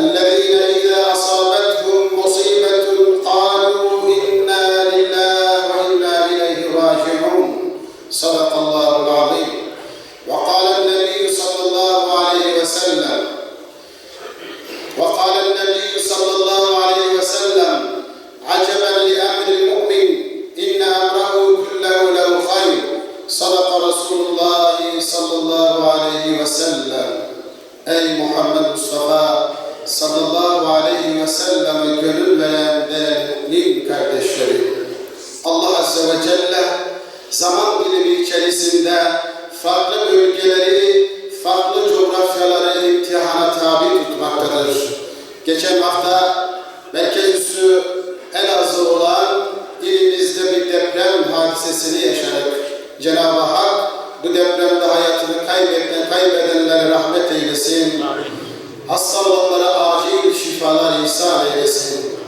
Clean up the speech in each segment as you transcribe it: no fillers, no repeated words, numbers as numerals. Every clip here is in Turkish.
الذين إذا أصابتهم مصيبة قالوا إنا لله وإنا إليه راجعون صدق الله العظيم. وقال النبي صلى الله عليه وسلم عجبا لأمر المؤمن إن أمره كله له خير صدق رسول الله صلى الله عليه وسلم. Ey Muhammed Mustafa sallallahu aleyhi ve sellem gönül veren değerli kardeşlerim, Allah Azze ve Celle zaman dilimi içerisinde farklı bölgeleri, farklı coğrafyaları imtihana tabi tutmaktadır. Geçen hafta merkez üssü Elazığ olan ilimizde bir deprem hadisesini yaşadık. Cenab-ı Hak bu depremde hayatını kaybedenlere rahmet eylesin. Hasta olanlara acil şifalar ihsan eylesin.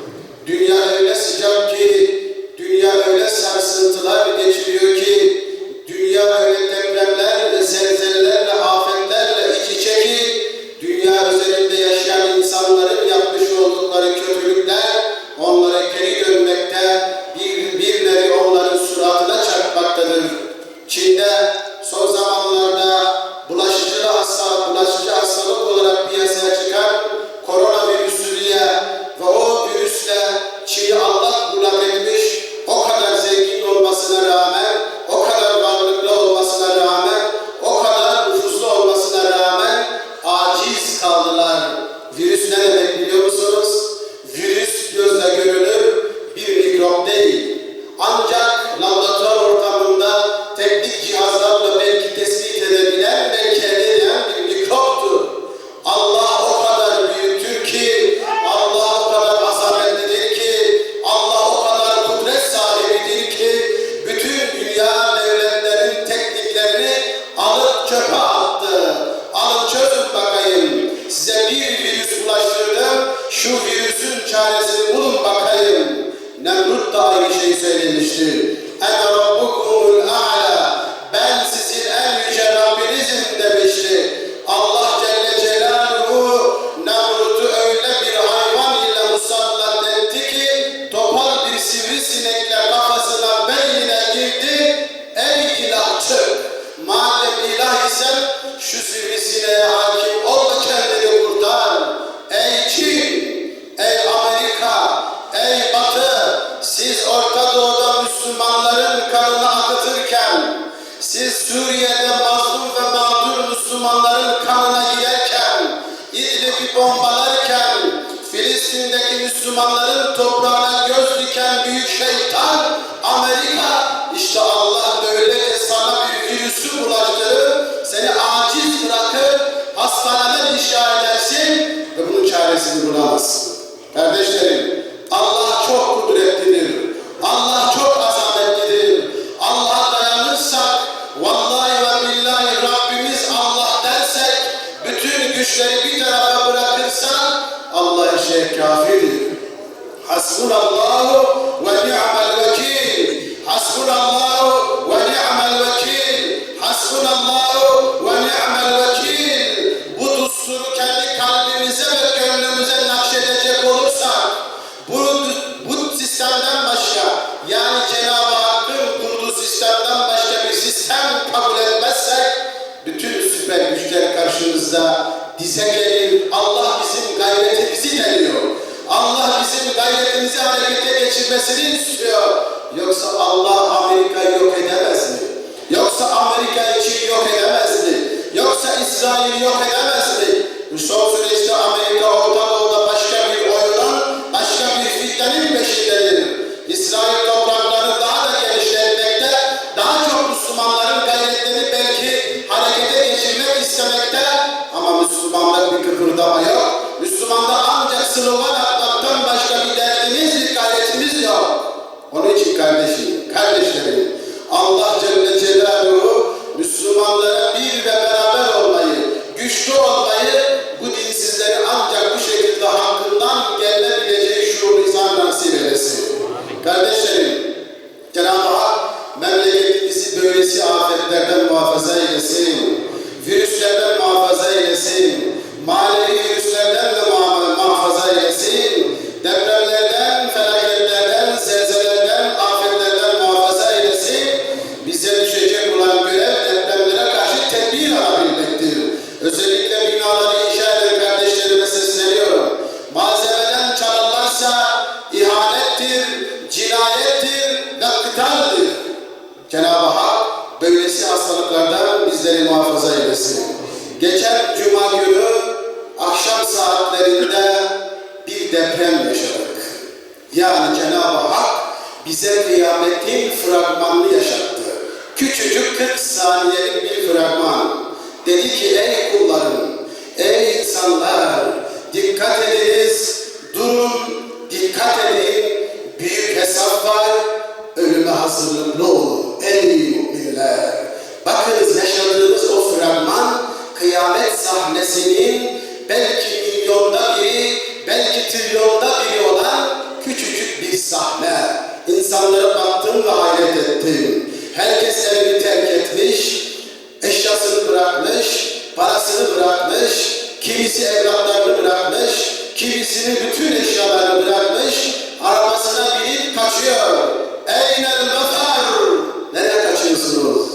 Dünya öyle sıcak ki, dünya öyle sarsıntılar geçiriyor ki, dünya öyle depremlerle, zelzelelerle, afetlerle iç içe ki, dünya üzerinde yaşayan insanların yapmış oldukları kötülükler onlara geri dönmekte, birileri onların suratına çarpmaktadır. Çin'de son zamanlarda bulaşıcı hastalık olarak piyasaya çıkan koronavirüsü ve o virüsle Çin'i allak bullak etmiş, o kadar zengin olmasına rağmen, o kadar varlıklı olmasına rağmen, o kadar nüfuslu olmasına rağmen aciz kaldılar. Virüs ne demek biliyor musunuz? Virüs gözle görülür bir mikrop değil. Ancak laboratuvar ortamında teknik cihazlarla belki tespit edebilen, belki elde eden bir mikroptur. Allah o kadar büyüktür ki, Allah o kadar azametlidir ki, Allah o kadar kudret sahibidir ki, bütün dünya devletlerin tekniklerini alıp çöpe attı. Alın çözün bakayım. Size bir virüs bulaştırdım, şu virüsün çaresini bulun bakayım. Nemrut da aynı şeyi söylemiştir. Ene rabbukumul a'la. Ben sizin en yüce Rabbinizim demişti. Allah Celle Celaluhu Nemrut'u öyle bir hayvan ile musallat etti ki topal bir sivrisinekle kafasına beynine girdi. Ey ilahçı! Madem ilah isen şu sivrisineğe hakim ol da kendini kurtar. Ey Çin! Ey Amerika! Ey Batı! Siz Orta Doğu'da Müslümanların kanını akıtırken, siz Suriye'de mazlum ve mağdur Müslümanların kanına girerken, İdlib'i bombalarken, Filistin'deki Müslümanların toprağına göz diken büyük şeytan Amerika, işte Allah böylece sana bir virüsü bulaştırır, seni aciz bırakır, hastaneler inşa edersin ve bunun çaresini bulamazsın. Kardeşlerim, Allah çok kudretlidir. Allah çok azametlidir. Allah'a dayanırsak, vallahi ve billahi Rabbimiz Allah dersek, bütün güçleri bir tarafa bırakırsan, Allah işe kafirdir. Hasbunallahu ve ni'mel vekil. Hasbunallahu ve ni'mel vekil. Hasbunallahu ve ni'mel vekil. Bu dusturu kendi kalbimize ve gönlümüze nakşedecek olursak, bu sistemden başka, yani Cenab-ı Hakk'ın kurduğu sistemden başka bir sistem kabul etmezsek, bütün süper güçler karşımızda dize gelir. Allah bizim gayretimizi deniyor. Allah bizim gayretimizi harekete geçirmesini istiyor. Yoksa Allah Amerika'yı yok edemez mi? Yoksa Amerika için yok edemez mi? Yoksa İsrail'i yok edemez mi? Bu son süreçte Amerika Orta Doğu'da başka bir oyunun, başka bir fitnenin peşindedir. İsrail topraklarını daha da genişletmekte, daha çok Müslümanların gayretlerini belki harekete geçirmek istemekte, ama Müslümanlar bir kıpırdama yok. Müslümanlar ancak slogan atmaktan başka bir derdimiz, bir gayretimiz yok. Onun için kardeşlerim, Allah Celle Celaluhu Müslümanlara bir ve beraber olmayı, güçlü olmayı, bu dinsizleri ancak bu şekilde hakkından gelebileceği şuur izan nasip eylesin. Kardeşlerim, Cenab-ı Hak memleketimizi böylesi afetlerden muhafaza eylesin, virüslerden muhafaza eylesin, manevi virüslerden de muhafaza muhafaza eylesin. Geçen Cuma günü akşam saatlerinde bir deprem yaşadık. Yani Cenab-ı Hak bize kıyametin fragmanını yaşattı. Küçücük 40 saniyelik bir fragman. Dedi ki ey kullarım, ey insanlar, dikkat ediniz, durun, dikkat edin, büyük hesap var, ölüme hazırlıklı olun ey müminler. Bakınız yaşadığımız o fragman, kıyamet sahnesinin belki milyonda biri, belki trilyonda biri olan küçücük bir sahne. İnsanlara baktım ve hayret ettim. Herkes evini terk etmiş, eşyasını bırakmış, parasını bırakmış, kimisi evlatlarını bırakmış, kimisinin bütün eşyalarını bırakmış, arabasına binip kaçıyor. Eynel mefar! Nereye kaçıyorsunuz?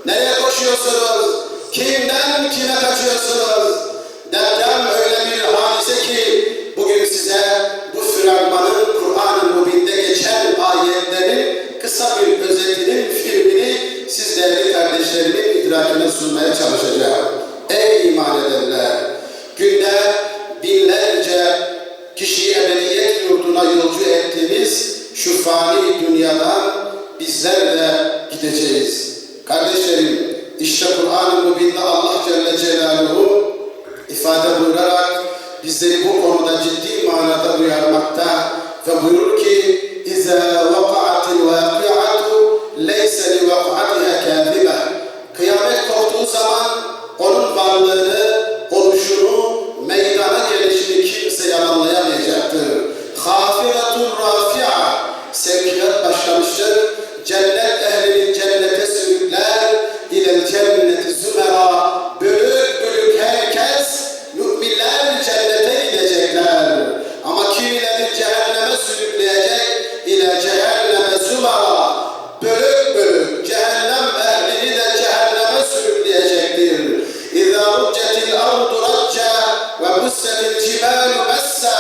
Nereye koşuyorsunuz? Kimden kime kaçıyorsunuz? Deprem öyle bir hadise ki bugün size bu fragmanın Kur'an-ı Mübin'de geçen ayetlerin kısa bir özetinin filmini siz değerli kardeşlerimin idrakine sunmaya çalışacağım. Ey iman edenler! Günde binlerce kişiyi ebediyet yurduna yolcu ettiğimiz şu fani dünyadan bizler de gideceğiz. Kardeşlerim, işte Kur'an-ı Mübin'de Allah Celle Celaluhu ifade buyurarak bizleri bu konuda ciddi manada uyarmakta ve buyurur ki اِذَا وَقَعَتِ الْوَاقِعَةُ لَيْسَ لِوَقْعَتِهَا كَاذِبَةً Kıyamet koptuğu zaman onun varlığını, oluşunu, meydana gelişini kimse yalanlayamayacaktır. خَافِرَةٌ رَافِعَةٌ Sevkiyat başlamıştır. Cennet ehlinin cennete sürükler, اِلَى الْجَنَّةِ زُمَرًا Bölük bölük herkes, müminler cennete gidecekler. Ama kimileri cehenneme sürükleyecek, اِلَى cehenneme زُمَرًا Bölük bölük cehennem ehlini de cehenneme sürükleyecektir. اِذَا رُجَّتِ الْأَرْضُ رَجَّا وَبُسَّتِ الْجِبَالُ بَسَّا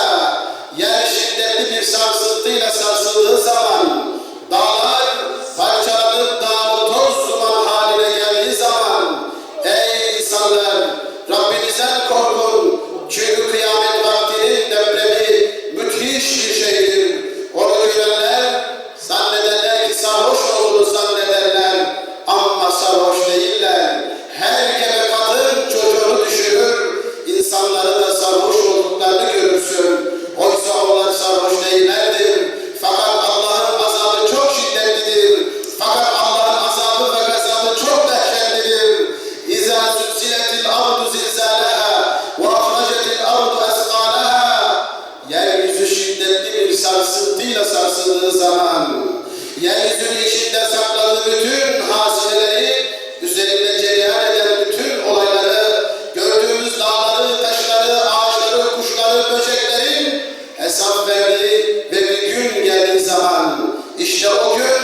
Yer şiddetli bir sarsıntıyla sarsıldığı zaman, dağlar parçalanıp dağılıp toz duman haline geldiği zaman, ey insanlar, Rabbinizden korkun. Çünkü kıyamet vaktinin depremi müthiş bir şeydir. Onu görenler zannederler ki sarhoş olduğunu zannederler. Ama sarhoş değiller. Her gebe kadın çocuğunu düşürür. İnsanları da sarhoş olduklarını görürsün. Oysa onlar sarhoş değillerdir. Fakat Allah'ın azabı çok şiddetlidir. Fakat Allah'ın azabı ve gazabı çok dehşetlidir. İzâ zülziletil ardu zilzâleha ve ahracetil ardu esqâleha Yeryüzü şiddetli bir sarsıntıyla sarsıldığı zaman, yeryüzünün içinde sakladığı bütün hazineleri, üzerinde cereyan eden bütün olayları, gördüğümüz dağları, taşları, ağaçları, kuşları, böceklerin hesap verdiği ve bir gün geldiği zaman, işte o gün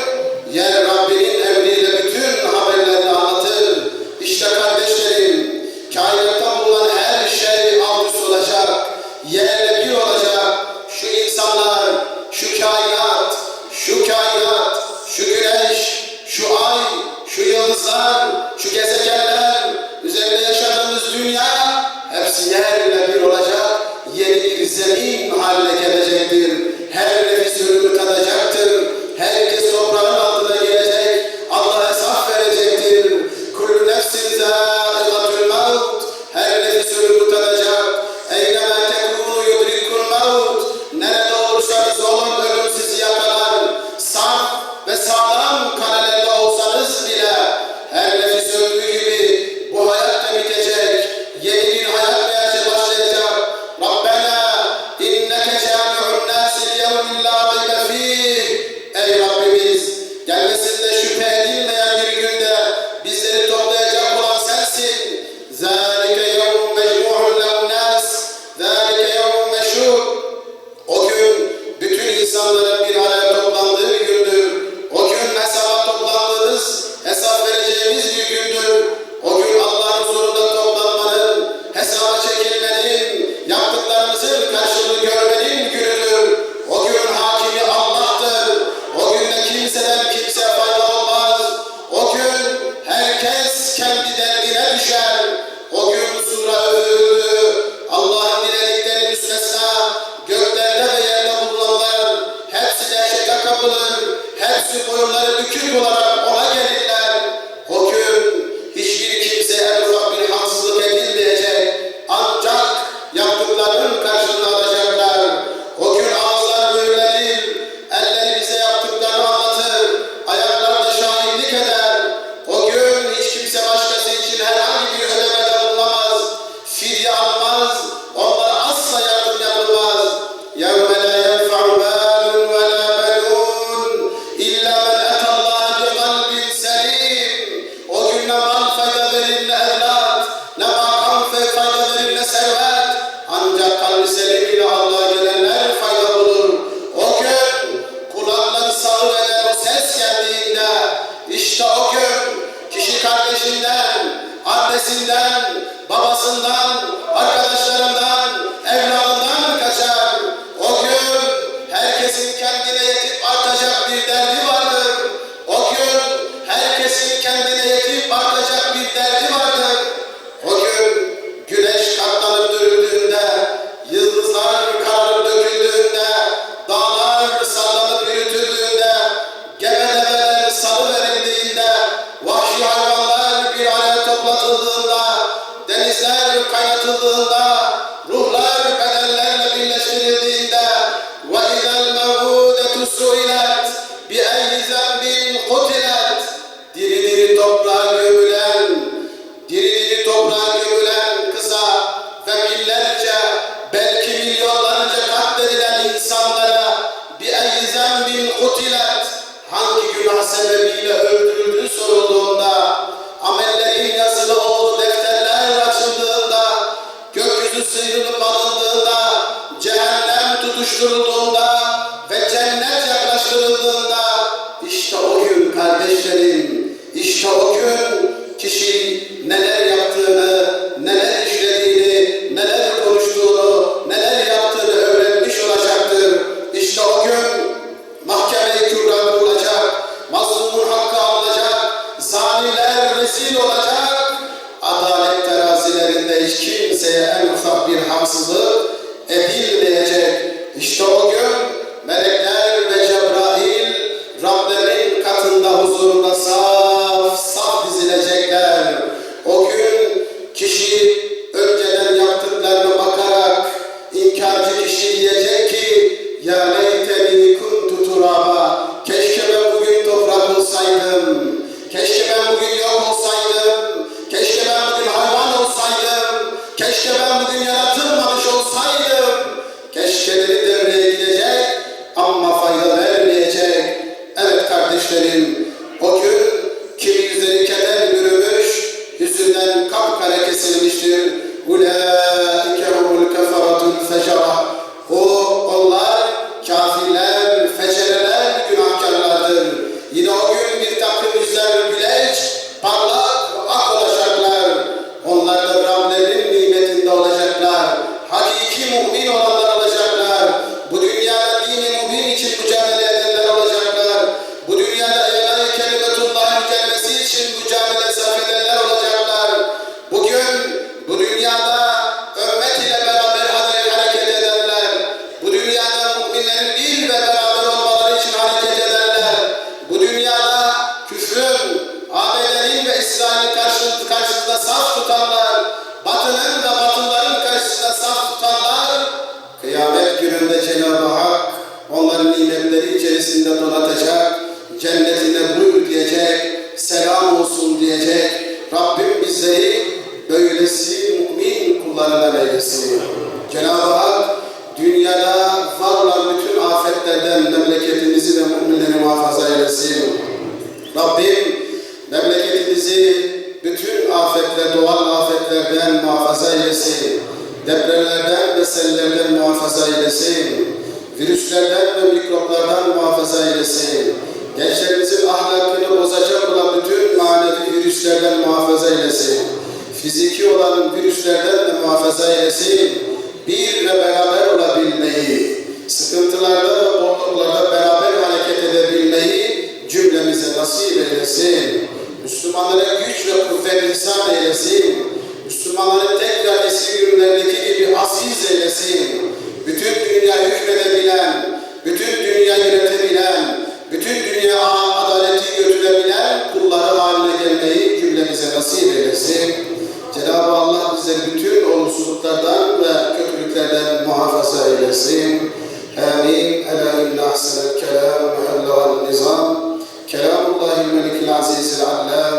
yer Rabbinin emriyle bütün haberlerini anlatır. İşte kardeşlerim, kainatta bulunan her şey alt üst olacak, yerle bir olacak. Şu insanlar, şu kainat, şu güneş, şu ay, şu yıldızlar, şu gezegenler, üzerinde yaşadığımız dünya, hepsi yerle bir olacak, yeni bir zemin haline gelecektir. Her nefis ölümü tadacaktır. Herkes toprağın altına gelecek. Allah hesap verecektir. Kullu nefsin zâiqatul mevt. Her nefis ölümü tadacak. Eynemâ tekûnû yudrikul mevt. Nerede olursanız olun ölüm sizi yakalar. Saf ve sağlam kanalinde olsanız bile her nefis öldüğü gibi bu hayat da bitecek. Yeni bir hayat başlayacak. Rabbena inneke câmi'un nâsi liyevmin sebebiyle öldürüldüğü sorulduğunda, amellerin yazılı olduğu defterler açıldığında, gökyüzü sıyrılıp alındığında, cehennem tutuşturulduğunda ve cennet yaklaştırıldığında, işte o gün kardeşlerim, işte o gün kişi neler yaptığını, neler işlediğini, neler konuştuğunu, neler yaptığını öğrenmiş olacaktır. İşte o gün mahkeme-i kübra kurulacak, mazlumun hakkı alınacak, zalimler rezil olacak, adalet terazilerinde hiç kimseye en ufak bir haksızlık edilmeyecek. İşte o gün melekler ve Cebrail Rablerin katında huzurunda saf saf dizilecekler. O gün kişi önceden yaptıklarına bakarak inkarcı kişi diyecek ki ya leyteni kuntu turaba, keşke ben bugün toprak olsaydım, keşke ben bugün yok olsaydım, keşke ben bugün hayvan olsaydım, keşke ben bugün yaratılmamış olsaydım. Keşkeleri devreye gidecek ama fayda vermeyecek. Evet kardeşlerim, o gün kimi yüzleri keder bürümüş, yüzünden kapkara kesilmiştir. Ulaike humul kefaratul fecara. Onlar kafirler, fecereler, günahkarlardır. Yine o gün bir takım yüzler güleç, parlak, ak olacaklar. Onlar da Rablerinin nimetinde olacaklar. Hakiki mümin olanlar olacaklar. Bu dünyada dini mümin için mücadele edenler olacaklar. Bu dünyada el-i kelimetullah'ın gelmesi için mücadele sarf edenler olacaklar. Bugün bu dünyada ümmet ile beraber hareket edenler, bu dünyada müminlerin bir ve beraber olmaları için hareket edenler, bu dünyada küfrün, ABD'nin ve İsrail'in karşısında saf tutanlar, Batı'nın ve Batılıların karşısında saf tutanlar, kıyamet gününde Cenab-ı Hak onların nimetleri içerisinde donatacak, cennetine buyur diyecek, selam olsun diyecek. Rabbim bizleri böylesi mümin kullarından eylesin. Cenab-ı Hak dünyada var olan bütün afetlerden memleketimizi ve müminleri muhafaza eylesin. Rabbim memleketimizi bütün afetler, doğal afetlerden muhafaza eylesin. Depremlerden ve sellerden muhafaza eylesin. Virüslerden ve mikroplardan muhafaza eylesin. Gençlerimizin ahlakını bozacak olan bütün manevi virüslerden muhafaza eylesin. Fiziki olan virüslerden de muhafaza eylesin. Bir ve beraber olabilmeyi, sıkıntılarda ve bolluklarda beraber hareket edebilmeyi cümlemize nasip eylesin. Müslümanlara güç ve kuvvet ihsan eylesin. Müslümanları tekrar eski günlerdeki gibi aziz eylesin. Bütün dünya hükmedebilen, bütün dünya yönetebilen, bütün dünya adaleti götürebilen kulları haline gelmeyi cümlemize nasip eylesin. Cenab-ı Allah bize bütün olumsuzluklardan ve kötülüklerden muhafaza eylesin. Amin. Ela inna ahsenel kelam ve ella'l nizam. Kelamullahil melikil azizil allam.